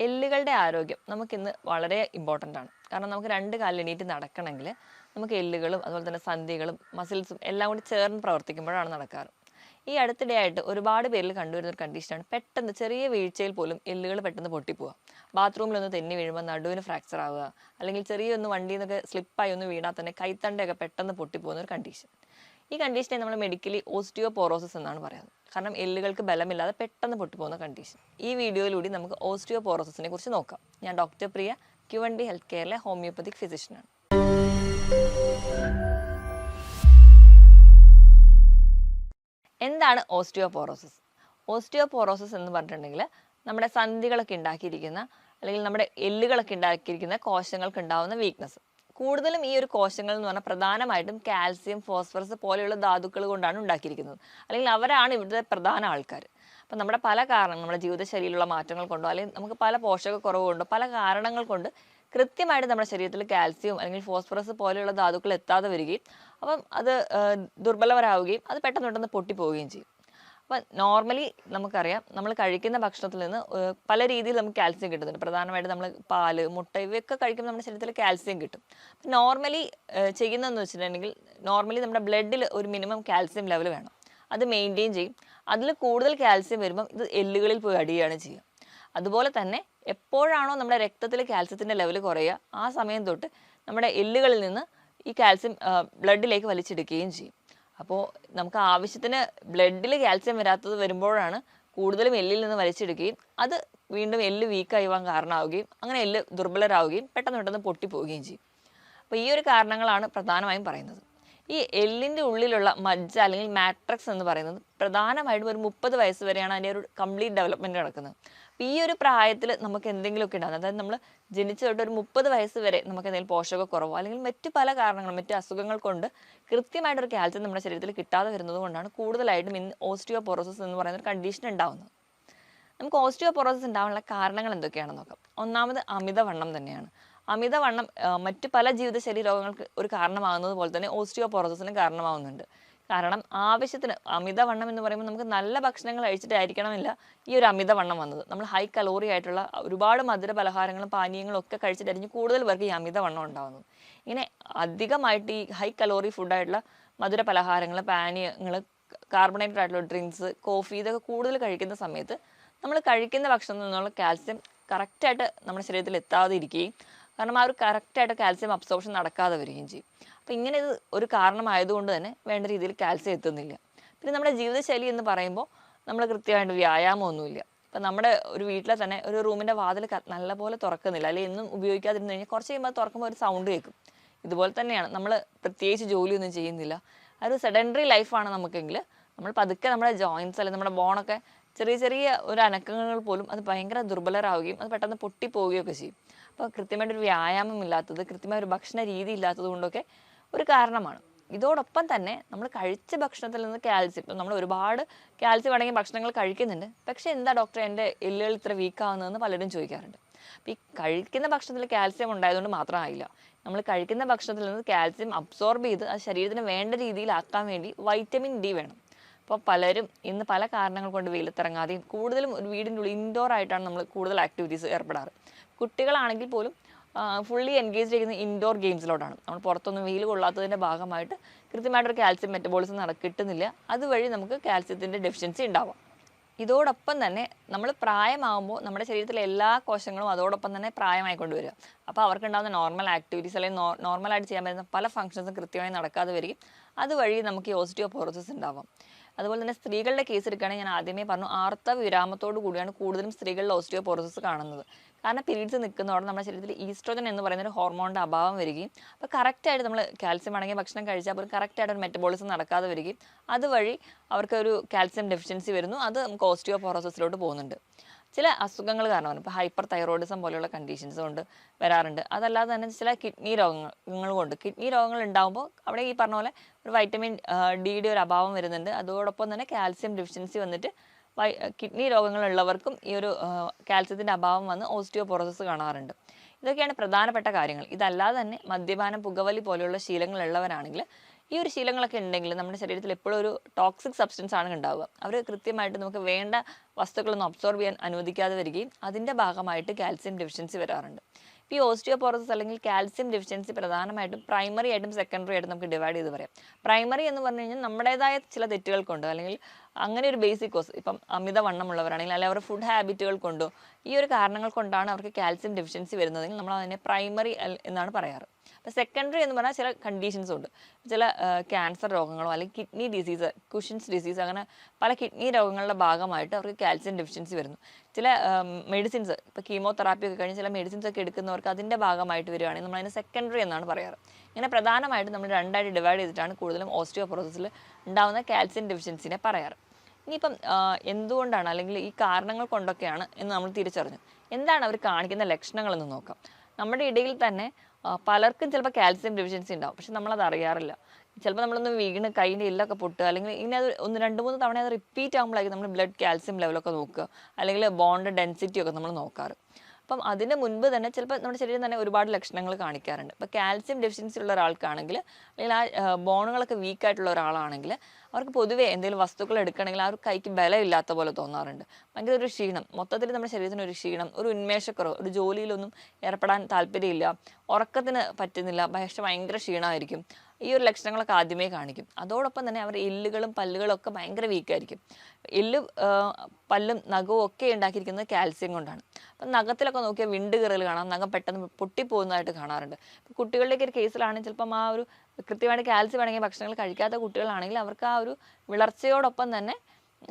എല്ലുകളുടെ ആരോഗ്യം നമുക്കിന്ന് വളരെ ഇമ്പോർട്ടൻ്റ് ആണ്. കാരണം നമുക്ക് രണ്ട് കാലിൽ എണീറ്റ് നടക്കണമെങ്കിൽ നമുക്ക് എല്ലുകളും അതുപോലെ തന്നെ സന്ധികളും മസിൽസും എല്ലാം കൂടി ചേർന്ന് പ്രവർത്തിക്കുമ്പോഴാണ് നടക്കാറ്. ഈ അടുത്തിടെയായിട്ട് ഒരുപാട് പേരിൽ കണ്ടുവരുന്ന ഒരു കണ്ടീഷനാണ് പെട്ടെന്ന് ചെറിയ വീഴ്ചയിൽ പോലും എല്ലുകൾ പെട്ടെന്ന് പൊട്ടിപ്പോവുക. ബാത്റൂമിലൊന്ന് തെന്നി വീഴുമ്പോൾ നടുവിന് ഫ്രാക്ചർ ആവുക, അല്ലെങ്കിൽ ചെറിയൊന്ന് വണ്ടിയിൽ നിന്നൊക്കെ സ്ലിപ്പായി ഒന്ന് വീണാൽ തന്നെ കൈത്തണ്ടയൊക്കെ പെട്ടെന്ന് പൊട്ടിപ്പോകുന്ന ഒരു കണ്ടീഷൻ. ഈ കണ്ടീഷനെ നമ്മൾ മെഡിക്കലി ഓസ്റ്റിയോപോറോസിസ് എന്നാണ് പറയുന്നത്. കാരണം എല്ലുകൾക്ക് ബലമില്ലാതെ പെട്ടെന്ന് പൊട്ടിപ്പോകുന്ന കണ്ടീഷൻ. ഈ വീഡിയോയിലൂടെ നമുക്ക് ഓസ്റ്റിയോപോറോസിസിനെ കുറിച്ച് നോക്കാം. ഞാൻ ഡോക്ടർ പ്രിയ, Q&D ഹെൽത്ത് കെയറിലെ ഹോമിയോപ്പതിക് ഫിസിഷ്യനാണ്. എന്താണ് ഓസ്റ്റിയോപോറോസിസ്? ഓസ്റ്റിയോപോറോസിസ് എന്ന് പറഞ്ഞിട്ടുണ്ടെങ്കിൽ നമ്മുടെ സന്ധികളൊക്കെ ഉണ്ടാക്കിയിരിക്കുന്ന അല്ലെങ്കിൽ നമ്മുടെ എല്ലുകളൊക്കെ ഉണ്ടാക്കിയിരിക്കുന്ന കോശങ്ങൾക്ക് ഉണ്ടാവുന്ന വീക്ക്നസ്. കൂടുതലും ഈ ഒരു കോശങ്ങൾ എന്ന് പറഞ്ഞാൽ പ്രധാനമായിട്ടും കാൽസ്യം, ഫോസ്ഫറസ് പോലെയുള്ള ധാതുക്കൾ കൊണ്ടാണ് ഉണ്ടാക്കിയിരിക്കുന്നത്. അല്ലെങ്കിൽ അവരാണ് ഇവിടുത്തെ പ്രധാന ആൾക്കാർ. അപ്പം നമ്മുടെ പല കാരണങ്ങൾ, നമ്മുടെ ജീവിതശൈലിയിലുള്ള മാറ്റങ്ങൾ കൊണ്ടോ അല്ലെങ്കിൽ നമുക്ക് പല പോഷകക്കുറവ് കൊണ്ടോ പല കാരണങ്ങൾ കൊണ്ട് കൃത്യമായിട്ട് നമ്മുടെ ശരീരത്തിൽ കാൽസ്യം അല്ലെങ്കിൽ ഫോസ്ഫറസ് പോലെയുള്ള ധാതുക്കൾ എത്താതെ വരികയും അപ്പം അത് ദുർബലവരാവുകയും അത് പെട്ടെന്ന് പൊട്ടിപ്പോവുകയും ചെയ്യും. അപ്പം നോർമലി നമുക്കറിയാം, നമ്മൾ കഴിക്കുന്ന ഭക്ഷണത്തിൽ നിന്ന് പല രീതിയിൽ നമുക്ക് കാൽസ്യം കിട്ടുന്നുണ്ട്. പ്രധാനമായിട്ട് നമ്മൾ പാല്, മുട്ട ഇവയൊക്കെ കഴിക്കുമ്പോൾ നമ്മുടെ ശരീരത്തിൽ കാൽസ്യം കിട്ടും. അപ്പം നോർമലി ചെയ്യുന്നതെന്ന് വെച്ചിട്ടുണ്ടെങ്കിൽ നോർമലി നമ്മുടെ ബ്ലഡിൽ ഒരു മിനിമം കാൽസ്യം ലെവൽ വേണം. അത് മെയിൻറ്റെയിൻ ചെയ്യും. അതിൽ കൂടുതൽ കാൽസ്യം വരുമ്പം ഇത് എല്ലുകളിൽ പോയി അടിയുകയാണ് ചെയ്യുക. അതുപോലെ തന്നെ എപ്പോഴാണോ നമ്മുടെ രക്തത്തിൽ കാൽസ്യത്തിൻ്റെ ലെവൽ കുറയുക, ആ സമയം തൊട്ട് നമ്മുടെ എല്ലുകളിൽ നിന്ന് ഈ കാൽസ്യം ബ്ലഡിലേക്ക് വലിച്ചെടുക്കുകയും ചെയ്യും. അപ്പോൾ നമുക്ക് ആവശ്യത്തിന് ബ്ലഡിൽ കാൽസ്യം വരാത്തത് വരുമ്പോഴാണ് കൂടുതലും എല്ലിൽ നിന്ന് വലിച്ചെടുക്കുകയും അത് വീണ്ടും എല്ല് വീക്കായി പോകാൻ കാരണമാവുകയും അങ്ങനെ എല്ല് ദുർബലരാവുകയും പെട്ടെന്ന് പൊട്ടിപ്പോവുകയും ചെയ്യും. അപ്പോൾ ഈ ഒരു കാരണങ്ങളാണ് പ്രധാനമായും പറയുന്നത്. ഈ എല്ലിൻ്റെ ഉള്ളിലുള്ള മജ്ജ അല്ലെങ്കിൽ മാട്രിക്സ് എന്ന് പറയുന്നത് പ്രധാനമായിട്ടും ഒരു 30 വയസ്സ് വരെയാണ് അതിൻ്റെ ഒരു കംപ്ലീറ്റ് ഡെവലപ്മെൻറ്റ് നടക്കുന്നത്. അപ്പോൾ ഈ ഒരു പ്രായത്തിൽ നമുക്ക് എന്തെങ്കിലുമൊക്കെ ഉണ്ടാകുന്നത്, അതായത് നമ്മൾ ജനിച്ചു തൊട്ട് ഒരു 30 വയസ്സ് വരെ നമുക്ക് എന്തെങ്കിലും പോഷകക്കുറവോ അല്ലെങ്കിൽ മറ്റു പല കാരണങ്ങളും മറ്റു അസുഖങ്ങൾ കൊണ്ട് കൃത്യമായിട്ടൊരു കാൽസ്യം നമ്മുടെ ശരീരത്തിൽ കിട്ടാതെ വരുന്നത് കൊണ്ടാണ് കൂടുതലായിട്ടും ഇന്ന് ഓസ്റ്റിയോപോറോസിസ് എന്ന് പറയുന്ന ഒരു കണ്ടീഷൻ ഉണ്ടാകുന്നത്. നമുക്ക് ഓസ്റ്റിയോപോറോസിസ് ഉണ്ടാകാനുള്ള കാരണങ്ങൾ എന്തൊക്കെയാണെന്ന് നോക്കാം. ഒന്നാമത് അമിതവണ്ണം തന്നെയാണ്. അമിതവണ്ണം മറ്റു പല ജീവിതശൈലി രോഗങ്ങൾക്ക് ഒരു കാരണമാകുന്നത് പോലെ തന്നെ ഓസ്റ്റിയോപോറോസിസിന് കാരണമാകുന്നുണ്ട്. കാരണം ആവശ്യത്തിന് അമിതവണ്ണം എന്ന് പറയുമ്പോൾ നമുക്ക് നല്ല ഭക്ഷണങ്ങൾ കഴിച്ചിട്ടായിരിക്കണമില്ല ഈ ഒരു അമിതവണ്ണം വന്നത്. നമ്മൾ ഹൈ കലോറി ആയിട്ടുള്ള ഒരുപാട് മധുര പലഹാരങ്ങളും പാനീയങ്ങളും ഒക്കെ കഴിച്ചിട്ടായിരിക്കും കൂടുതൽ പേർക്ക് ഈ അമിതവണ്ണം ഉണ്ടാകുന്നത്. ഇങ്ങനെ അധികമായിട്ട് ഈ ഹൈ കലോറി ഫുഡായിട്ടുള്ള മധുര പലഹാരങ്ങൾ, പാനീയങ്ങൾ, കാർബണേറ്റഡ് ആയിട്ടുള്ള ഡ്രിങ്ക്സ്, കോഫി ഇതൊക്കെ കൂടുതൽ കഴിക്കുന്ന സമയത്ത് നമ്മൾ കഴിക്കുന്ന ഭക്ഷണത്തിൽ നിന്നുള്ള കാൽസ്യം കറക്റ്റായിട്ട് നമ്മുടെ ശരീരത്തിൽ എത്താതെ ഇരിക്കുകയും കാരണം ആ ഒരു കറക്റ്റായിട്ട് കാൽസ്യം അബ്സോർപ്ഷൻ നടക്കാതെ വരികയും ചെയ്യും. അപ്പോൾ ഇങ്ങനെ ഇത് ഒരു കാരണമായതുകൊണ്ട് തന്നെ വേണ്ട രീതിയിൽ കാൽസ്യം എത്തുന്നില്ല. പിന്നെ നമ്മുടെ ജീവിതശൈലി എന്ന് പറയുമ്പോൾ നമ്മൾ കൃത്യമായിട്ട് വ്യായാമമൊന്നുമില്ല. ഇപ്പം നമ്മുടെ ഒരു വീട്ടിലെ തന്നെ ഒരു റൂമിൻ്റെ വാതിൽ നല്ലപോലെ തുറക്കുന്നില്ല, അല്ലെങ്കിൽ എന്നും ഉപയോഗിക്കാതിരുന്ന് കഴിഞ്ഞാൽ കുറച്ച് കഴിയുമ്പോൾ തുറക്കുമ്പോൾ ഒരു സൗണ്ട് കേൾക്കും. ഇതുപോലെ തന്നെയാണ് നമ്മൾ പ്രത്യേകിച്ച് ജോലിയൊന്നും ചെയ്യുന്നില്ല, ആ ഒരു സെഡൻഡറി ലൈഫാണ് നമുക്കെങ്കിൽ നമ്മൾ പതുക്കെ നമ്മുടെ ജോയിൻറ്റ്സ് അല്ലെങ്കിൽ നമ്മുടെ ബോണൊക്കെ ചെറിയ ഒരു അനക്കങ്ങൾ പോലും അത് ഭയങ്കര ദുർബലരാവുകയും അത് പെട്ടെന്ന് പൊട്ടിപ്പോവുകയൊക്കെ ചെയ്യും. അപ്പോൾ കൃത്യമായിട്ടൊരു വ്യായാമം ഇല്ലാത്തത്, കൃത്യമായ ഒരു ഭക്ഷണ രീതി ഇല്ലാത്തത് കൊണ്ടൊക്കെ ഒരു കാരണമാണ്. ഇതോടൊപ്പം തന്നെ നമ്മൾ കഴിച്ച ഭക്ഷണത്തിൽ നിന്ന് കാൽസ്യം, ഇപ്പം നമ്മൾ ഒരുപാട് കാൽസ്യം അടങ്ങിയ ഭക്ഷണങ്ങൾ കഴിക്കുന്നുണ്ട്, പക്ഷേ എന്താ ഡോക്ടറെ എൻ്റെ എല്ലുകൾ ഇത്ര വീക്കാവുന്നതെന്ന് പലരും ചോദിക്കാറുണ്ട്. അപ്പോൾ ഈ കഴിക്കുന്ന ഭക്ഷണത്തിൽ കാൽസ്യം ഉണ്ടായതുകൊണ്ട് മാത്രമായില്ല, നമ്മൾ കഴിക്കുന്ന ഭക്ഷണത്തിൽ നിന്ന് കാൽസ്യം അബ്സോർബ് ചെയ്ത് അത് ശരീരത്തിന് വേണ്ട രീതിയിലാക്കാൻ വേണ്ടി വൈറ്റമിൻ ഡി വേണം. അപ്പോൾ പലരും ഇന്ന് പല കാരണങ്ങൾ കൊണ്ട് വെയിലത്തിറങ്ങാതെയും കൂടുതലും ഒരു വീടിൻ്റെ ഉള്ളിൽ ഇൻഡോർ ആയിട്ടാണ് നമ്മൾ കൂടുതൽ ആക്ടിവിറ്റീസ് ഏർപ്പെടാറ്. കുട്ടികളാണെങ്കിൽ പോലും ഫുള്ളി എൻഗേജ് ചെയ്യുന്ന ഇൻഡോർ ഗെയിംസിലോട്ടാണ്. നമ്മൾ പുറത്തൊന്നും വെയിൽ കൊള്ളാത്തതിൻ്റെ ഭാഗമായിട്ട് കൃത്യമായിട്ടൊരു കാൽസ്യം മെറ്റബോളിസം കിട്ടുന്നില്ല. അതുവഴി നമുക്ക് കാൽസ്യത്തിൻ്റെ ഡെഫിഷ്യൻസി ഉണ്ടാവാം. ഇതോടൊപ്പം തന്നെ നമ്മൾ പ്രായമാകുമ്പോൾ നമ്മുടെ ശരീരത്തിലെ എല്ലാ കോശങ്ങളും അതോടൊപ്പം തന്നെ പ്രായമായിക്കൊണ്ട് വരിക. അപ്പോൾ അവർക്കുണ്ടാകുന്ന നോർമൽ ആക്ടിവിറ്റീസ് അല്ലെങ്കിൽ നോർമലായിട്ട് ചെയ്യാൻ പറ്റുന്ന പല ഫംഗ്ഷൻസും കൃത്യമായി നടക്കാതെ വരികയും അതുവഴി നമുക്ക് ഈ ഓസ്റ്റിയോപോറോസിസ് ഉണ്ടാവാം. അതുപോലെ തന്നെ സ്ത്രീകളുടെ കേസ് എടുക്കുകയാണെങ്കിൽ ഞാൻ ആദ്യമേ പറഞ്ഞു, ആർത്തവ വിരാമത്തോടു കൂടിയാണ് കൂടുതലും സ്ത്രീകളിൽ ഓസ്റ്റിയോപോറോസിസ് കാണുന്നത്. കാരണം പീരീഡ്സ് നിൽക്കുന്നതോടെ നമ്മുടെ ശരീരത്തിൽ ഈസ്ട്രോജൻ എന്ന് പറയുന്ന ഒരു ഹോർമോണിൻ്റെ അഭാവം വരികയും അപ്പോൾ കറക്റ്റായിട്ട് നമ്മൾ കാൽസ്യം അടങ്ങിയ ഭക്ഷണം കഴിച്ചാൽ പോലും കറക്റ്റായിട്ട് ഒരു മെറ്റബോളിസം നടക്കാതെ വരികയും അതുവഴി അവർക്കൊരു കാൽസ്യം ഡെഫിഷ്യൻസി വരുന്നു. അത് നമുക്ക് ഓസ്റ്റിയോപോറോസിസിലോട്ട് പോകുന്നുണ്ട്. ചില അസുഖങ്ങൾ കാരണമാണ്, ഇപ്പോൾ ഹൈപ്പർ തൈറോയിഡിസം പോലെയുള്ള കണ്ടീഷൻസ് കൊണ്ട് വരാറുണ്ട്. അതല്ലാതെ തന്നെ ചില കിഡ്നി രോഗങ്ങൾ കൊണ്ട് കിഡ്നി രോഗങ്ങൾ ഉണ്ടാകുമ്പോൾ അവിടെ ഈ പറഞ്ഞ പോലെ ഒരു വൈറ്റമിൻ ഡിയുടെ ഒരു അഭാവം വരുന്നുണ്ട്. അതോടൊപ്പം തന്നെ കാൽസ്യം ഡെഫിഷ്യൻസി വന്നിട്ട് കിഡ്നി രോഗങ്ങളുള്ളവർക്കും ഈ ഒരു കാൽസ്യത്തിൻ്റെ അഭാവം വന്ന് ഓസ്റ്റിയോപോറോസിസ് കാണാറുണ്ട്. ഇതൊക്കെയാണ് പ്രധാനപ്പെട്ട കാര്യങ്ങൾ. ഇതല്ലാതെ തന്നെ മദ്യപാനം, പുകവലി പോലെയുള്ള ശീലങ്ങളുള്ളവരാണെങ്കിൽ ഈ ഒരു ശീലങ്ങളൊക്കെ ഉണ്ടെങ്കിൽ നമ്മുടെ ശരീരത്തിൽ എപ്പോഴും ഒരു ടോക്സിക് സബ്സ്റ്റൻസ് ആണ് ഉണ്ടാവുക. അവർ കൃത്യമായിട്ട് നമുക്ക് വേണ്ട വസ്തുക്കളൊന്നും അബ്സോർബ് ചെയ്യാൻ അനുവദിക്കാതെ വരികയും അതിൻ്റെ ഭാഗമായിട്ട് കാൽസ്യം ഡെഫിഷ്യൻസി വരാറുണ്ട്. ഇപ്പോൾ ഈ ഓസ്റ്റിയോപോറോസിസ് അല്ലെങ്കിൽ കാൽസ്യം ഡെഫിഷ്യൻസി പ്രധാനമായിട്ടും പ്രൈമറി ആയിട്ടും സെക്കൻഡറി ആയിട്ടും നമുക്ക് ഡിവൈഡ് ചെയ്ത് പറയാം. പ്രൈമറി എന്ന് പറഞ്ഞു കഴിഞ്ഞാൽ നമ്മുടേതായ ചില തെറ്റുകൾ കൊണ്ട് അല്ലെങ്കിൽ അങ്ങനെ ഒരു ബേസിക് കോസ്, ഇപ്പം അമിതവണ്ണമുള്ളവരാണെങ്കിൽ അല്ലെങ്കിൽ അവരുടെ ഫുഡ് ഹാബിറ്റുകൾ കൊണ്ടോ ഈ ഒരു കാരണങ്ങൾ കൊണ്ടാണ് അവർക്ക് കാൽസ്യം ഡെഫിഷ്യൻസി വരുന്നതെങ്കിൽ നമ്മൾ അതിനെ പ്രൈമറി എന്നാണ് പറയാറ്. അപ്പോൾ സെക്കൻഡറി എന്ന് പറഞ്ഞാൽ ചില കണ്ടീഷൻസും ഉണ്ട്. ചില ക്യാൻസർ രോഗങ്ങളോ അല്ലെങ്കിൽ കിഡ്നി ഡിസീസ്, കുഷൻസ് ഡിസീസ്, അങ്ങനെ പല കിഡ്നി രോഗങ്ങളുടെ ഭാഗമായിട്ട് അവർക്ക് കാൽസ്യം ഡെഫിഷ്യൻസി വരുന്നു. ചില മെഡിസിൻസ്, ഇപ്പോൾ കീമോതെറാപ്പി ഒക്കെ കഴിഞ്ഞ് ചില മെഡിസിൻസ് ഒക്കെ എടുക്കുന്നവർക്ക് അതിൻ്റെ ഭാഗമായിട്ട് വരികയാണെങ്കിൽ നമ്മൾ അതിനെ സെക്കൻഡറി എന്നാണ് പറയാറ്. ഇങ്ങനെ പ്രധാനമായിട്ടും നമ്മൾ രണ്ടായിട്ട് ഡിവൈഡ് ചെയ്തിട്ടാണ് കൂടുതലും ഓസ്റ്റിയോപോറോസിസിൽ ഉണ്ടാകുന്ന കാൽസ്യം ഡെഫിഷ്യൻസിനെ പറയാറ്. ഇനിയിപ്പം എന്തുകൊണ്ടാണ് അല്ലെങ്കിൽ ഈ കാരണങ്ങൾ കൊണ്ടൊക്കെയാണ് എന്ന് നമ്മൾ തിരിച്ചറിഞ്ഞു. എന്താണ് അവർ കാണിക്കുന്ന ലക്ഷണങ്ങളെന്ന് നോക്കാം. നമ്മുടെ ഇടയിൽ തന്നെ പലർക്കും ചിലപ്പോൾ കാൽസ്യം ഡെഫിഷ്യൻസി ഉണ്ടാവും, പക്ഷെ നമ്മളത് അറിയാറില്ല. ചിലപ്പോൾ നമ്മളൊന്ന് വീണ് കൈയിൻ്റെ എല്ലൊക്കെ പൊട്ടുക, അല്ലെങ്കിൽ ഇനി അത് 1-2-3 തവണ അത് റിപ്പീറ്റ് ആകുമ്പോഴായിരിക്കും നമ്മൾ ബ്ലഡ് കാൽസ്യം ലെവലൊക്കെ നോക്കുക, അല്ലെങ്കിൽ ബോണ്ട് ഡെൻസിറ്റി ഒക്കെ നമ്മൾ നോക്കാറ്. അപ്പം അതിന് മുൻപ് തന്നെ ചിലപ്പോൾ നമ്മുടെ ശരീരം തന്നെ ഒരുപാട് ലക്ഷണങ്ങൾ കാണിക്കാറുണ്ട്. ഇപ്പോൾ കാൽസ്യം ഡെഫിഷ്യൻസി ഉള്ള ഒരാൾക്കാണെങ്കിൽ അല്ലെങ്കിൽ ആ ബോണുകളൊക്കെ വീക്കായിട്ടുള്ള ഒരാളാണെങ്കിൽ അവർക്ക് പൊതുവേ എന്തെങ്കിലും വസ്തുക്കൾ എടുക്കണമെങ്കിൽ ആ ഒരു കൈക്ക് ബലമില്ലാത്ത പോലെ തോന്നാറുണ്ട്. ഭയങ്കര ഒരു ക്ഷീണം, മൊത്തത്തിൽ നമ്മുടെ ശരീരത്തിന് ഒരു ക്ഷീണം, ഒരു ഉന്മേഷക്കുറവ്, ഒരു ജോലിയിലൊന്നും ഏർപ്പെടാൻ താല്പര്യമില്ല, ഉറക്കത്തിന് പറ്റുന്നില്ല, പക്ഷേ ഭയങ്കര ക്ഷീണമായിരിക്കും. ഈ ഒരു ലക്ഷണങ്ങളൊക്കെ ആദ്യമേ കാണിക്കും. അതോടൊപ്പം തന്നെ അവരുടെ എല്ലുകളും പല്ലുകളും ഒക്കെ ഭയങ്കര വീക്കായിരിക്കും. എല്ല് പല്ലും നഖവും ഒക്കെ ഉണ്ടാക്കിയിരിക്കുന്നത് കാൽസ്യം കൊണ്ടാണ്. അപ്പം നഖത്തിലൊക്കെ നോക്കിയാൽ വിണ്ട് കീറൽ കാണാം, നഖം പെട്ടെന്ന് പൊട്ടിപ്പോകുന്നതായിട്ട് കാണാറുണ്ട്. കുട്ടികളുടെയൊക്കെ ഒരു കേസിലാണെങ്കിൽ ചിലപ്പം ആ ഒരു കൃത്യമായിട്ട് കാൽസ്യം അടങ്ങിയ ഭക്ഷണങ്ങൾ കഴിക്കാത്ത കുട്ടികളാണെങ്കിൽ അവർക്ക് ആ ഒരു വിളർച്ചയോടൊപ്പം തന്നെ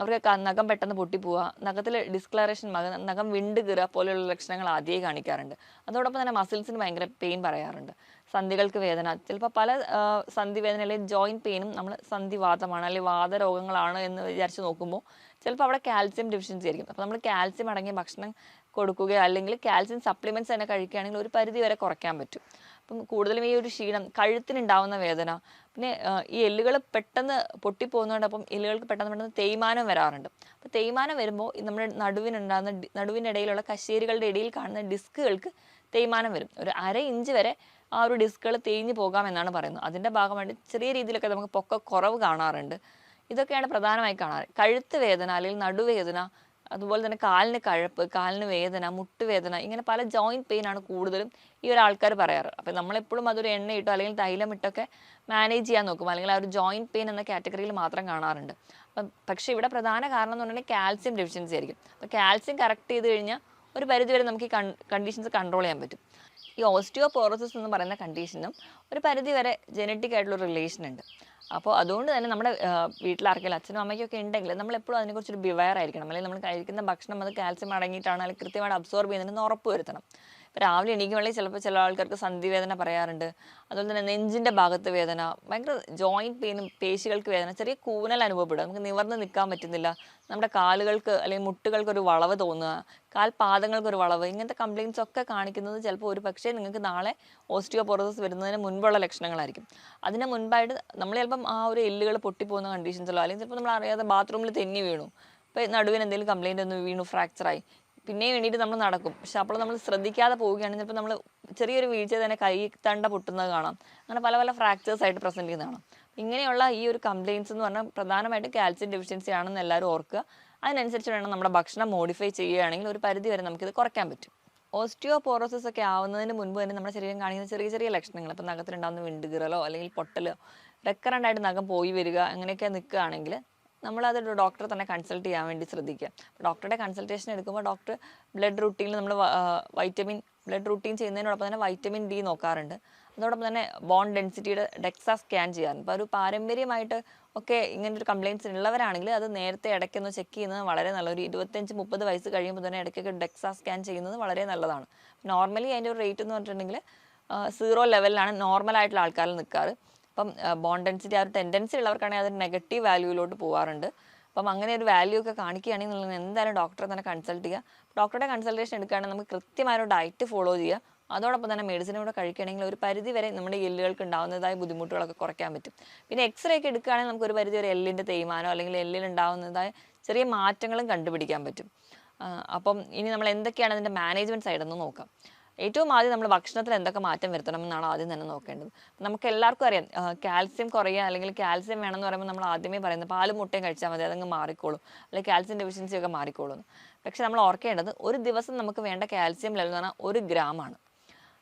അവർക്ക് നഖം പെട്ടെന്ന് പൊട്ടിപ്പോവുക, നഖത്തിൽ ഡിസ്കളറേഷൻ, നഖം വിണ്ട് കീറുക പോലെയുള്ള ലക്ഷണങ്ങൾ ആദ്യമേ കാണിക്കാറുണ്ട്. അതോടൊപ്പം തന്നെ മസിൽസിന് ഭയങ്കര പെയിൻ പറയാറുണ്ട്, സന്ധികൾക്ക് വേദന, ചിലപ്പോൾ പല സന്ധി വേദന അല്ലെങ്കിൽ ജോയിൻറ്റ് പെയിനും നമ്മൾ സന്ധിവാതമാണ് അല്ലെങ്കിൽ വാതരോഗങ്ങളാണ് എന്ന് വിചാരിച്ച് നോക്കുമ്പോൾ ചിലപ്പോൾ അവിടെ കാൽസ്യം ഡെഫിഷ്യൻസി ആയിരിക്കും. അപ്പോൾ നമ്മൾ കാൽസ്യം അടങ്ങിയ ഭക്ഷണം കൊടുക്കുകയോ അല്ലെങ്കിൽ കാൽസ്യം സപ്ലിമെൻറ്റ്സ് തന്നെ കഴിക്കുകയാണെങ്കിൽ ഒരു പരിധി വരെ കുറയ്ക്കാൻ പറ്റും. അപ്പം കൂടുതലും ഈ ഒരു ക്ഷീണം, കഴുത്തിനുണ്ടാവുന്ന വേദന, പിന്നെ ഈ എല്ലുകൾ പെട്ടെന്ന് പൊട്ടിപ്പോകുന്നതോടൊപ്പം എല്ലുകൾക്ക് പെട്ടെന്ന് തേയ്മാനം വരാറുണ്ട്. അപ്പോൾ തേയ്മാനം വരുമ്പോൾ നമ്മുടെ നടുവിൻ്റെ ഇടയിലുള്ള കശേരുകളുടെ ഇടയിൽ കാണുന്ന ഡിസ്കുകൾക്ക് തേയ്മാനം വരും. ഒരു 1/2 ഇഞ്ച് വരെ ആ ഒരു ഡിസ്കുകൾ തേഞ്ഞു പോകാമെന്നാണ് പറയുന്നത്. അതിൻ്റെ ഭാഗമായിട്ട് ചെറിയ രീതിയിലൊക്കെ നമുക്ക് പൊക്കക്കുറവ് കാണാറുണ്ട്. ഇതൊക്കെയാണ് പ്രധാനമായി കാണാറ്. കഴുത്ത് വേദന അല്ലെങ്കിൽ നടുവേദന, അതുപോലെ തന്നെ കാലിന് കഴപ്പ്, കാലിന് വേദന, മുട്ടുവേദന, ഇങ്ങനെ പല ജോയിൻറ്റ് പെയിൻ ആണ് കൂടുതലും ഈ ഒരു ആൾക്കാർ പറയാറ്. അപ്പം നമ്മളെപ്പോഴും അതൊരു എണ്ണയിട്ടോ അല്ലെങ്കിൽ തൈലം ഇട്ടൊക്കെ മാനേജ് ചെയ്യാൻ നോക്കും, അല്ലെങ്കിൽ ആ ഒരു ജോയിൻറ്റ് പെയിൻ എന്ന കാറ്റഗറിയിൽ മാത്രം കാണാറുണ്ട്. പക്ഷേ ഇവിടെ പ്രധാന കാരണം എന്ന് പറഞ്ഞാൽ കാൽസ്യം ഡെഫിഷ്യൻസി ആയിരിക്കും. അപ്പോൾ കാൽസ്യം കറക്റ്റ് ചെയ്ത് കഴിഞ്ഞാൽ ഒരു പരിധിവരെ നമുക്ക് ഈ കണ്ടീഷൻസ് കൺട്രോൾ ചെയ്യാൻ പറ്റും. ഈ ഓസ്റ്റിയോപോറോസിസ് എന്ന് പറയുന്ന കണ്ടീഷനും ഒരു പരിധിവരെ ജനറ്റിക് ആയിട്ടുള്ള റിലേഷൻ ഉണ്ട്. അപ്പോൾ അതുകൊണ്ട് തന്നെ നമ്മുടെ വീട്ടിലാർക്കെങ്കിലും അച്ഛനും അമ്മയ്ക്കൊക്കെ ഉണ്ടെങ്കിൽ നമ്മളെപ്പോഴും അതിനെക്കുറിച്ചൊരു ബിവെയർ ആയിരിക്കണം. അല്ലെങ്കിൽ നമ്മൾ കഴിക്കുന്ന ഭക്ഷണം അത് കാൽസ്യം അടങ്ങിയിട്ടാണ് അല്ലെങ്കിൽ കൃത്യമായിട്ട് അബ്സോർബ് ചെയ്യുന്നതെന്ന് ഉറപ്പ് വരുത്തണം. ഇപ്പോൾ രാവിലെ എണീക്കുമ്പോഴേ ചിലപ്പോൾ ചില ആൾക്കാർക്ക് സന്ധി വേദന പറയാറുണ്ട്, അതുപോലെ തന്നെ നെഞ്ചിൻ്റെ ഭാഗത്ത് വേദന, ഭയങ്കര ജോയിൻറ്റ് പെയിനും, പേശികൾക്ക് വേദന, ചെറിയ കൂനൽ അനുഭവപ്പെടുക, നമുക്ക് നിവർന്ന് നിൽക്കാൻ പറ്റുന്നില്ല, നമ്മുടെ കാലുകൾക്ക് അല്ലെങ്കിൽ മുട്ടുകൾക്കൊരു വളവ് തോന്നുക, കാൽപാദങ്ങൾക്കൊരു വളവ്, ഇങ്ങനത്തെ കംപ്ലയിൻസ് ഒക്കെ കാണിക്കുന്നത് ചിലപ്പോൾ ഒരു പക്ഷേ നിങ്ങൾക്ക് നാളെ ഓസ്റ്റിയോപോറോസിസ് വരുന്നതിന് മുൻപുള്ള ലക്ഷണങ്ങളായിരിക്കും. അതിന് മുൻപായിട്ട് നമ്മൾ ചിലപ്പം ആ ഒരു എല്ലുകൾ പൊട്ടിപ്പോകുന്ന കണ്ടീഷൻസല്ലോ, അല്ലെങ്കിൽ ചിലപ്പോൾ നമ്മൾ അറിയാതെ ബാത്റൂമിൽ തെന്നി വീണു, ഇപ്പോൾ നടുവിന് എന്തെങ്കിലും കംപ്ലയിൻ്റ് ഒന്ന് വീണു, ഫ്രാക്ചറായി, പിന്നെയും വേണ്ടിയിട്ട് നമ്മൾ നടക്കും. പക്ഷെ അപ്പോൾ നമ്മൾ ശ്രദ്ധിക്കാതെ പോവുകയാണെങ്കിൽ ചിലപ്പോൾ നമ്മൾ ചെറിയൊരു വീഴ്ച തന്നെ കൈ തണ്ട പൊട്ടുന്നത് കാണാം. അങ്ങനെ പല പല ഫ്രാക്ചേഴ്സ് ആയിട്ട് പ്രസൻറ്റ് ചെയ്യുന്നത് കാണാം. ഇങ്ങനെയുള്ള ഈ ഒരു കംപ്ലയിൻസ് എന്ന് പറഞ്ഞാൽ പ്രധാനമായിട്ടും കാൽസ്യം ഡെഫിഷ്യൻസി ആണെന്ന് എല്ലാവരും ഓർക്കുക. അതിനനുസരിച്ച് വേണം നമ്മുടെ ഭക്ഷണം മോഡിഫൈ ചെയ്യുകയാണെങ്കിൽ ഒരു പരിധി വരെ നമുക്കിത് കുറയ്ക്കാൻ പറ്റും. ഓസ്റ്റിയോപോറോസിസ് ഒക്കെ ആവുന്നതിന് മുൻപ് തന്നെ നമ്മുടെ ശരീരം കാണിക്കുന്ന ചെറിയ ചെറിയ ലക്ഷണങ്ങൾ, ഇപ്പോൾ നഖത്തിലുണ്ടാകുന്ന വിണ്ടുകീറലോ അല്ലെങ്കിൽ പൊട്ടലോ, റെക്കറൻ്റ് ആയിട്ട് നഖം പോയി വരിക, അങ്ങനെയൊക്കെ നിൽക്കുകയാണെങ്കിൽ നമ്മളത് ഡോക്ടറെ തന്നെ കൺസൾട്ട് ചെയ്യാൻ വേണ്ടി ശ്രദ്ധിക്കുക. ഡോക്ടറുടെ കൺസൾട്ടേഷൻ എടുക്കുമ്പോൾ ഡോക്ടർ ബ്ലഡ് റൂട്ടീനിൽ നമ്മൾ ബ്ലഡ് റൂട്ടീൻ ചെയ്യുന്നതിനോടൊപ്പം തന്നെ വൈറ്റമിൻ ഡി നോക്കാറുണ്ട്. അതോടൊപ്പം തന്നെ ബോൺ ഡെൻസിറ്റിയുടെ ഡെക്സാ സ്കാൻ ചെയ്യാറുണ്ട്. അപ്പോൾ ഒരു പാരമ്പര്യമായിട്ട് ഒക്കെ ഇങ്ങനൊരു കംപ്ലയിൻറ്റ്സ് ഉള്ളവരാണെങ്കിൽ അത് നേരത്തെ ഇടയ്ക്കൊന്ന് ചെക്ക് ചെയ്യുന്നത് വളരെ നല്ല, ഒരു 25-30 വയസ്സ് കഴിയുമ്പോൾ തന്നെ ഇടയ്ക്കൊക്കെ ഡെക്സാ സ്കാൻ ചെയ്യുന്നത് വളരെ നല്ലതാണ്. നോർമലി അതിൻ്റെ ഒരു റേറ്റ് എന്ന് പറഞ്ഞിട്ടുണ്ടെങ്കിൽ 0 ലെവലിലാണ് നോർമലായിട്ടുള്ള ആൾക്കാരിൽ നിൽക്കാറ്. അപ്പം ബോൺ ഡെൻസിറ്റി ആ ഒരു ടെൻഡൻസി ഉള്ളവർക്കാണെങ്കിൽ അത് നെഗറ്റീവ് വാല്യൂയിലോട്ട് പോകാറുണ്ട്. അപ്പം അങ്ങനെ ഒരു വാല്യൂ ഒക്കെ കാണിക്കുകയാണെങ്കിൽ നിങ്ങൾ എന്തായാലും ഡോക്ടറെ തന്നെ കൺസൾട്ട് ചെയ്യുക. ഡോക്ടറുടെ കൺസൾട്ടേഷൻ എടുക്കുകയാണെങ്കിൽ നമുക്ക് കൃത്യമായ ഒരു ഡയറ്റ് ഫോളോ ചെയ്യുക. അതോടൊപ്പം തന്നെ മെഡിസിനും കൂടെ കഴിക്കുകയാണെങ്കിൽ ഒരു പരിധി വരെ നമ്മുടെ എല്ലുകൾക്ക് ഉണ്ടാകുന്നതായ ബുദ്ധിമുട്ടുകളൊക്കെ കുറയ്ക്കാൻ പറ്റും. പിന്നെ എക്സ്റേ ഒക്കെ എടുക്കുകയാണെങ്കിൽ നമുക്ക് ഒരു പരിധി വരെ എല്ലിൻ്റെ തേയ്മാനോ അല്ലെങ്കിൽ എല്ലിലുണ്ടാകുന്നതായ ചെറിയ മാറ്റങ്ങളും കണ്ടുപിടിക്കാൻ പറ്റും. അപ്പം ഇനി നമ്മൾ എന്തൊക്കെയാണ് അതിൻ്റെ മാനേജ്മെൻറ്റ് സൈഡെന്ന് നോക്കാം. ഏറ്റവും ആദ്യം നമ്മൾ ഭക്ഷണത്തിൽ എന്തൊക്കെ മാറ്റം വരുത്തണം എന്നാണ് ആദ്യം തന്നെ നോക്കേണ്ടത്. നമുക്ക് എല്ലാവർക്കും അറിയാം കാൽസ്യം കുറയുക അല്ലെങ്കിൽ കാൽസ്യം വേണമെന്ന് പറയുമ്പോൾ നമ്മൾ ആദ്യമേ പറയുന്നത് പാലും മുട്ടയും കഴിച്ചാൽ മതി, അതങ്ങ് മാറിക്കോളും, അല്ലെങ്കിൽ കാൽസ്യം ഡെഫിഷ്യൻസി ഒക്കെ മാറിക്കോളും. പക്ഷെ നമ്മൾ ഓർക്കേണ്ടത് ഒരു ദിവസം നമുക്ക് വേണ്ട കാൽസ്യം ലെവൽ എന്ന് പറഞ്ഞാൽ 1 ഗ്രാമാണ്.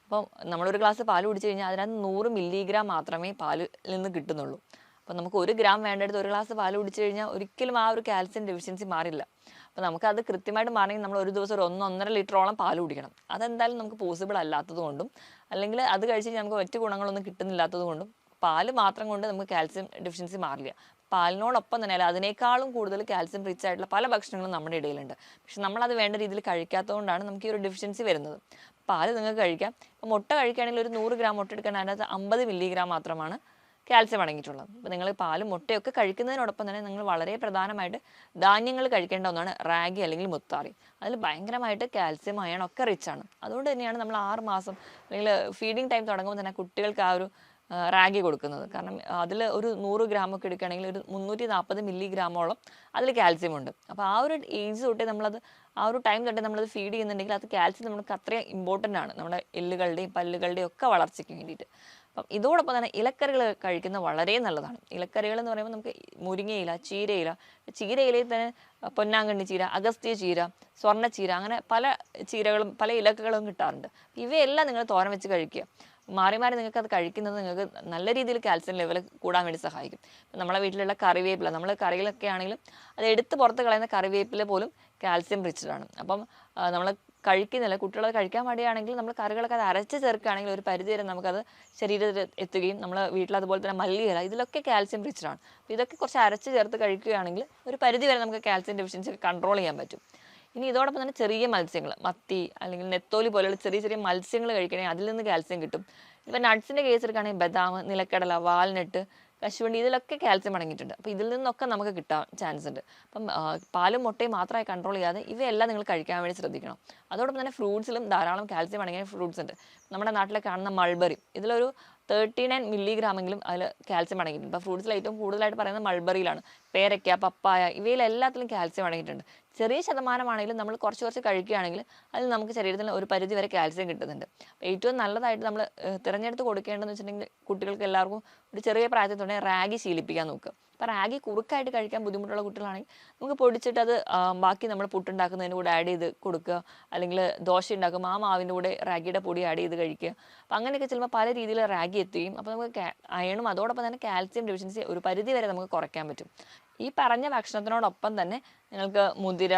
അപ്പം നമ്മളൊരു ഗ്ലാസ് പാൽ കുടിച്ചു കഴിഞ്ഞാൽ അതിനകത്ത് 100 മില്ലിഗ്രാം മാത്രമേ പാലിൽ നിന്ന് കിട്ടുന്നുള്ളൂ. അപ്പം നമുക്ക് 1 ഗ്രാം വേണ്ടടുത്ത് 1 ഗ്ലാസ് പാൽ കുടിച്ചു കഴിഞ്ഞാൽ ഒരിക്കലും ആ ഒരു കാൽസ്യം ഡെഫിഷ്യൻസി മാറില്ല. അപ്പോൾ നമുക്കത് കൃത്യമായിട്ട് മാറണമെങ്കിൽ നമ്മൾ ഒരു ദിവസം ഒരു 1-1.5 ലിറ്ററോളം പാൽ കുടിക്കണം. അതെന്തായാലും നമുക്ക് പോസിബിൾ അല്ലാത്തത് കൊണ്ടും അല്ലെങ്കിൽ അത് കഴിച്ച് കഴിഞ്ഞാൽ നമുക്ക് മറ്റു ഗുണങ്ങളൊന്നും കിട്ടുന്നില്ലാത്തത് കൊണ്ടും പാല് മാത്രം കൊണ്ട് നമുക്ക് കാൽസ്യം ഡെഫിഷ്യൻസി മാറില്ല. പാലിനോടൊപ്പം തന്നെ അല്ല അതിനേക്കാളും കൂടുതൽ കാൽസ്യം റിച്ച് ആയിട്ടുള്ള പല ഭക്ഷണങ്ങളും നമ്മുടെ ഇടയിലുണ്ട്. പക്ഷെ നമ്മളത് വേണ്ട രീതിയിൽ കഴിക്കാത്തതുകൊണ്ടാണ് നമുക്ക് ഈ ഒരു ഡെഫിഷ്യൻസി വരുന്നത്. പാല് നിങ്ങൾക്ക് കഴിക്കാം. ഇപ്പോൾ മുട്ട കഴിക്കുകയാണെങ്കിൽ ഒരു 100 ഗ്രാം മുട്ട എടുക്കുകയാണെങ്കിൽ അതിനകത്ത് 50 മില്ലിഗ്രാം മാത്രമാണ് കാൽസ്യം അടങ്ങിയിട്ടുള്ളത്. അപ്പോൾ നിങ്ങൾ പാലും മുട്ടയൊക്കെ കഴിക്കുന്നതിനോടൊപ്പം തന്നെ നിങ്ങൾ വളരെ പ്രധാനമായിട്ട് ധാന്യങ്ങൾ കഴിക്കേണ്ട ഒന്നാണ് റാഗി അല്ലെങ്കിൽ മുത്താറി. അതിൽ ഭയങ്കരമായിട്ട് കാൽസ്യം അയൺ ഒക്കെ റിച്ച് ആണ്. അതുകൊണ്ട് തന്നെയാണ് നമ്മൾ 6 മാസം അല്ലെങ്കിൽ ഫീഡിങ് ടൈം തുടങ്ങുമ്പോൾ തന്നെ കുട്ടികൾക്ക് ആ ഒരു റാഗി കൊടുക്കുന്നത്. കാരണം അതിൽ ഒരു 100 ഗ്രാമൊക്കെ എടുക്കുകയാണെങ്കിൽ ഒരു 340 മില്ലിഗ്രാമോളം അതിൽ കാൽസ്യം ഉണ്ട്. അപ്പോൾ ആ ഒരു ഏജ് തൊട്ടേ നമ്മളത് ആ ഒരു ടൈം തൊട്ടേ നമ്മളത് ഫീഡ് ചെയ്യുന്നുണ്ടെങ്കിൽ അത് കാൽസ്യം നമുക്ക് അത്രയും ഇമ്പോർട്ടൻ്റ് ആണ് നമ്മുടെ എല്ലുകളുടെയും പല്ലുകളുടെയും ഒക്കെ വളർച്ചയ്ക്ക് വേണ്ടിയിട്ട്. അപ്പം ഇതോടൊപ്പം തന്നെ ഇലക്കറികൾ കഴിക്കുന്നത് വളരെ നല്ലതാണ്. ഇലക്കറികൾ എന്ന് പറയുമ്പോൾ നമുക്ക് മുരിങ്ങയില, ചീരയിലയിൽ തന്നെ പൊന്നാങ്കണ്ണി ചീര, അഗസ്ത്യ ചീര, സ്വർണ്ണച്ചീര, അങ്ങനെ പല ചീരകളും പല ഇലക്കകളും കിട്ടാറുണ്ട്. ഇവയെല്ലാം നിങ്ങൾ തോരൻ വെച്ച് കഴിക്കുക. മാറി മാറി നിങ്ങൾക്ക് അത് കഴിക്കുന്നത് നിങ്ങൾക്ക് നല്ല രീതിയിൽ കാൽസ്യം ലെവൽ കൂടാൻ വേണ്ടി സഹായിക്കും. ഇപ്പം നമ്മളെ വീട്ടിലുള്ള കറിവേപ്പില, നമ്മൾ കറികളൊക്കെ ആണെങ്കിലും അത് എടുത്ത് പുറത്ത് കളയുന്ന കറിവേപ്പില പോലും കാൽസ്യം റിച്ച്ഡ് ആണ്. അപ്പം നമ്മൾ കഴിക്കുന്നില്ല, കുട്ടികളത് കഴിക്കാൻ മടിയാണെങ്കിൽ നമ്മൾ കറികളൊക്കെ അത് അരച്ച് ചേർക്കുകയാണെങ്കിൽ ഒരു പരിധി വരെ നമുക്കത് ശരീരത്തിൽ എത്തുകയും നമ്മൾ വീട്ടിൽ അതുപോലെ തന്നെ മല്ലിയില ഇതിലൊക്കെ കാൽസ്യം റിച്ച്ഡ് ആണ്. അപ്പോൾ ഇതൊക്കെ കുറച്ച് അരച്ച് ചേർത്ത് കഴിക്കുകയാണെങ്കിൽ ഒരു പരിധി വരെ നമുക്ക് കാൽസ്യം ഡെഫിഷ്യൻസി കൺട്രോൾ ചെയ്യാൻ പറ്റും. ഇനി ഇതോടൊപ്പം തന്നെ ചെറിയ മത്സ്യങ്ങൾ, മത്തി അല്ലെങ്കിൽ നെത്തോലി പോലെയുള്ള ചെറിയ ചെറിയ മത്സ്യങ്ങൾ കഴിക്കണമെങ്കിൽ അതിൽ നിന്ന് കാൽസ്യം കിട്ടും. ഇപ്പം നട്ട്സിൻ്റെ കേസ് എടുക്കുകയാണെങ്കിൽ ബദാം, നിലക്കടല, വാൽനട്ട്, കശുവണ്ടി ഇതിലൊക്കെ കാൽസ്യം അടങ്ങിയിട്ടുണ്ട്. അപ്പോൾ ഇതിൽ നിന്നൊക്കെ നമുക്ക് കിട്ടാൻ ചാൻസ് ഉണ്ട്. അപ്പം പാലും മുട്ടയും മാത്രമായി കൺട്രോൾ ചെയ്യാതെ ഇവയെല്ലാം നിങ്ങൾ കഴിക്കാൻ വേണ്ടി ശ്രദ്ധിക്കണം. അതോടൊപ്പം തന്നെ ഫ്രൂട്ട്സിലും ധാരാളം കാൽസ്യം അടങ്ങിയ ഫ്രൂട്ട്സ് ഉണ്ട്. നമ്മുടെ നാട്ടിലെ കാണുന്ന മൾബറി, ഇതിലൊരു 39 മില്ലിഗ്രാമെങ്കിലും അതിൽ കാൽസ്യം അടങ്ങിയിട്ടുണ്ട്. അപ്പോൾ ഫ്രൂട്ട്സിൽ ഏറ്റവും കൂടുതലായിട്ട് പറയുന്നത് മൾബറിയിലാണ്. പേരയ്ക്ക, പപ്പായ ഇവയിലെല്ലാത്തിലും കാൽസ്യം അടങ്ങിയിട്ടുണ്ട്. ചെറിയ ശതമാനമാണെങ്കിലും നമ്മൾ കുറച്ച് കുറച്ച് കഴിക്കുകയാണെങ്കിൽ അതിൽ നമുക്ക് ശരീരത്തിൽ ഒരു പരിധി വരെ കാൽസ്യം കിട്ടുന്നുണ്ട്. അപ്പോൾ ഏറ്റവും നല്ലതായിട്ട് നമ്മൾ തിരഞ്ഞെടുത്ത് കൊടുക്കേണ്ടതെന്ന് വെച്ചിട്ടുണ്ടെങ്കിൽ കുട്ടികൾക്ക് എല്ലാവർക്കും ഒരു ചെറിയ പ്രായത്തിൽ തന്നെ റാഗി ശീലിപ്പിക്കാൻ നോക്കുക. അപ്പോൾ റാഗി കുറുക്കായിട്ട് കഴിക്കാൻ ബുദ്ധിമുട്ടുള്ള കുട്ടികളാണെങ്കിൽ നമുക്ക് പൊടിച്ചിട്ട് അത് ബാക്കി നമ്മൾ പുട്ടുണ്ടാക്കുന്നതിൻ്റെ കൂടെ ആഡ് ചെയ്ത് കൊടുക്കുക, അല്ലെങ്കിൽ ദോശ ഉണ്ടാക്കുമ്പോൾ ആ മാവിൻ്റെ കൂടെ റാഗിയുടെ പൊടി ആഡ് ചെയ്ത് കഴിക്കുക. അപ്പോൾ അങ്ങനെയൊക്കെ ചിലപ്പോൾ പല രീതിയിൽ റാഗി എത്തുകയും അപ്പോൾ നമുക്ക് അയണും അതോടൊപ്പം തന്നെ കാൽസ്യം ഡെഫിഷ്യൻസി ഒരു പരിധി വരെ നമുക്ക് കുറയ്ക്കാൻ പറ്റും. ഈ പറഞ്ഞ ഭക്ഷണത്തിനോടൊപ്പം തന്നെ നിങ്ങൾക്ക് മുതിര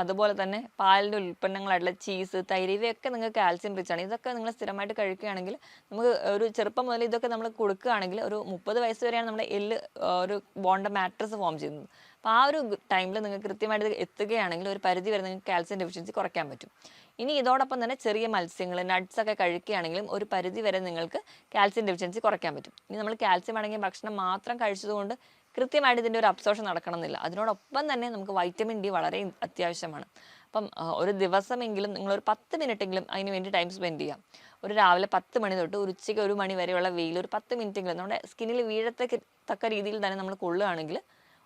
അതുപോലെ തന്നെ പാലിൻ്റെ ഉൽപ്പന്നങ്ങളായിട്ടുള്ള ചീസ്, തൈര് ഇവയൊക്കെ നിങ്ങൾക്ക് കാൽസ്യം റിച്ച് ആണ്. ഇതൊക്കെ നിങ്ങൾ സ്ഥിരമായിട്ട് കഴിക്കുകയാണെങ്കിൽ നമുക്ക് ഒരു ചെറുപ്പം മുതൽ ഇതൊക്കെ നമ്മൾ കൊടുക്കുകയാണെങ്കിൽ ഒരു 30 വയസ്സ് വരെയാണ് നമ്മുടെ എല്ല് ഒരു ബോണ്ട് മാട്രസ് ഫോം ചെയ്യുന്നത്. അപ്പോൾ ആ ഒരു ടൈമിൽ നിങ്ങൾക്ക് കൃത്യമായിട്ട് എത്തുകയാണെങ്കിൽ ഒരു പരിധി വരെ നിങ്ങൾക്ക് കാൽസ്യം ഡെഫിഷ്യൻസി കുറയ്ക്കാൻ പറ്റും. ഇനി ഇതോടൊപ്പം തന്നെ ചെറിയ മത്സ്യങ്ങൾ, നട്ട്സ് ഒക്കെ കഴിക്കുകയാണെങ്കിലും ഒരു പരിധി വരെ നിങ്ങൾക്ക് കാൽസ്യം ഡെഫിഷ്യൻസി കുറയ്ക്കാൻ പറ്റും. ഇനി നമ്മൾ കാൽസ്യം അടങ്ങിയ ഭക്ഷണം മാത്രം കഴിച്ചതുകൊണ്ട് കൃത്യമായിട്ട് ഇതിൻ്റെ ഒരു അബ്സോർഷൻ നടക്കണമെന്നില്ല. അതിനോടൊപ്പം തന്നെ നമുക്ക് വൈറ്റമിൻ ഡി വളരെ അത്യാവശ്യമാണ്. അപ്പം ഒരു ദിവസമെങ്കിലും നിങ്ങളൊരു 10 മിനിറ്റെങ്കിലും അതിന് വേണ്ടി ടൈം സ്പെൻഡ് ചെയ്യാം. ഒരു രാവിലെ 10 മണി തൊട്ട് ഒരു ഉച്ചയ്ക്ക് 1 മണി വരെയുള്ള വെയിൽ ഒരു 10 മിനിറ്റെങ്കിലും നമ്മുടെ സ്കിന്നിൽ വീഴത്തക്ക രീതിയിൽ തന്നെ നമ്മൾ കൊള്ളുകയാണെങ്കിൽ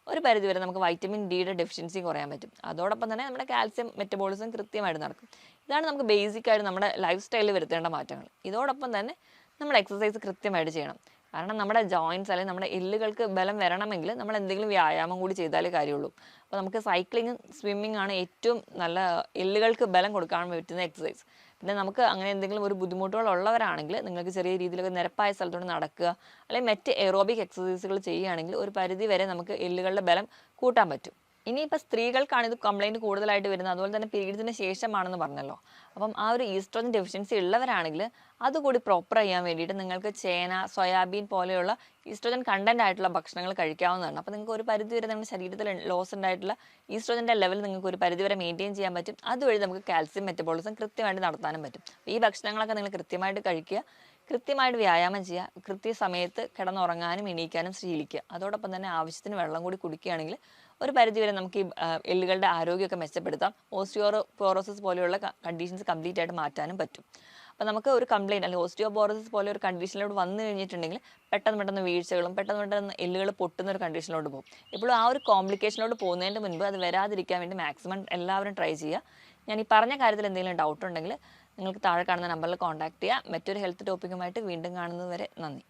ഒരു പരിധി വരെ നമുക്ക് വൈറ്റമിൻ ഡിയുടെ ഡെഫിഷ്യൻസി കുറയാൻ പറ്റും. അതോടൊപ്പം തന്നെ നമ്മുടെ കാൽസ്യം മെറ്റബോളിസം കൃത്യമായിട്ട് നടക്കും. ഇതാണ് നമുക്ക് ബേസിക്കായിട്ട് നമ്മുടെ ലൈഫ് സ്റ്റൈലിൽ വരുത്തേണ്ട മാറ്റങ്ങൾ. ഇതോടൊപ്പം തന്നെ നമ്മൾ എക്സസൈസ് കൃത്യമായിട്ട് ചെയ്യണം. കാരണം നമ്മുടെ ജോയിൻറ്റ്സ് അല്ലെങ്കിൽ നമ്മുടെ എല്ലുകൾക്ക് ബലം വരണമെങ്കിൽ നമ്മൾ എന്തെങ്കിലും വ്യായാമം കൂടി ചെയ്താലേ കാര്യമുള്ളൂ. അപ്പോൾ നമുക്ക് സൈക്ലിങ്ങും സ്വിമ്മിങ് ആണ് ഏറ്റവും നല്ല എല്ലുകൾക്ക് ബലം കൊടുക്കാൻ പറ്റുന്ന എക്സസൈസ്. പിന്നെ നമുക്ക് അങ്ങനെ എന്തെങ്കിലും ഒരു ബുദ്ധിമുട്ടുകളുള്ളവരാണെങ്കിൽ നിങ്ങൾക്ക് ചെറിയ രീതിയിലൊക്കെ നിരപ്പായ സ്ഥലത്തോട് നടക്കുക അല്ലെങ്കിൽ മറ്റ് എറോബിക് എക്സസൈസുകൾ ചെയ്യുകയാണെങ്കിൽ ഒരു പരിധി വരെ നമുക്ക് എല്ലുകളുടെ ബലം കൂട്ടാൻ പറ്റും. ഇനിയിപ്പോൾ സ്ത്രീകൾക്കാണ് ഇത് കംപ്ലൈൻറ്റ് കൂടുതലായിട്ട് വരുന്നത്, അതുപോലെ തന്നെ പീരീഡ്സിന് ശേഷമാണെന്ന് പറഞ്ഞല്ലോ. അപ്പം ആ ഒരു ഈസ്ട്രോജൻ ഡെഫിഷ്യൻസി ഉള്ളവരാണെങ്കിൽ അതുകൂടി പ്രോപ്പർ ചെയ്യാൻ വേണ്ടിയിട്ട് നിങ്ങൾക്ക് ചേന, സോയാബീൻ പോലെയുള്ള ഈസ്ട്രോജൻ കണ്ടന്റ് ആയിട്ടുള്ള ഭക്ഷണങ്ങൾ കഴിക്കാവുന്നതാണ്. അപ്പോൾ നിങ്ങൾക്ക് ഒരു പരിധി വരെ നിങ്ങളുടെ ശരീരത്തിൽ ലോസ് ഉണ്ടായിട്ടുള്ള ഈസ്ട്രോജൻ്റെ ലെവൽ നിങ്ങൾക്ക് ഒരു പരിധി വരെ മെയിൻറ്റെയിൻ ചെയ്യാൻ പറ്റും. അതുവഴി നമുക്ക് കാൽസ്യം മെറ്റബോളിസം കൃത്യമായിട്ട് നടത്താനും പറ്റും. ഈ ഭക്ഷണങ്ങളൊക്കെ നിങ്ങൾ കൃത്യമായിട്ട് കഴിക്കുക, കൃത്യമായിട്ട് വ്യായാമം ചെയ്യുക, കൃത്യസമയത്ത് കിടന്നുറങ്ങാനും എണീക്കാനും ശീലിക്കുക. അതോടൊപ്പം തന്നെ ആവശ്യത്തിന് വെള്ളം കൂടി കുടിക്കുകയാണെങ്കിൽ ഒരു പരിധി വരെ നമുക്ക് ഈ എല്ലുകളുടെ ആരോഗ്യമൊക്കെ മെച്ചപ്പെടുത്താം. ഓസ്റ്റിയോപോറോസിസ് പോലെയുള്ള കണ്ടീഷൻസ് കംപ്ലീറ്റ് ആയിട്ട് മാറ്റാനും പറ്റും. അപ്പോൾ നമുക്ക് ഒരു കംപ്ലയിൻറ്റ് അല്ലെങ്കിൽ ഓസ്റ്റിയോപോറോസിസ് പോലെ ഒരു കണ്ടീഷനിലോട്ട് വന്നു കഴിഞ്ഞിട്ടുണ്ടെങ്കിൽ പെട്ടെന്ന് വീഴ്ചകളും പെട്ടെന്ന് എല്ലുകൾ പൊട്ടുന്ന ഒരു കണ്ടീഷനിലോട്ട് പോകും. ഇപ്പോഴും ആ ഒരു കോംപ്ലിക്കേഷനിലോട്ട് പോകുന്നതിന് മുൻപ് അത് വരാതിരിക്കാൻ വേണ്ടി മാക്സിമം എല്ലാവരും ട്രൈ ചെയ്യുക. ഞാൻ ഈ പറഞ്ഞ കാര്യത്തിൽ എന്തെങ്കിലും ഡൗട്ട് ഉണ്ടെങ്കിൽ നിങ്ങൾക്ക് താഴെ കാണുന്ന നമ്പറിൽ കോൺടാക്ട് ചെയ്യുക. മറ്റൊരു ഹെൽത്ത് ടോപ്പിക്കുമായിട്ട് വീണ്ടും കാണുന്നത് വരെ നന്ദി.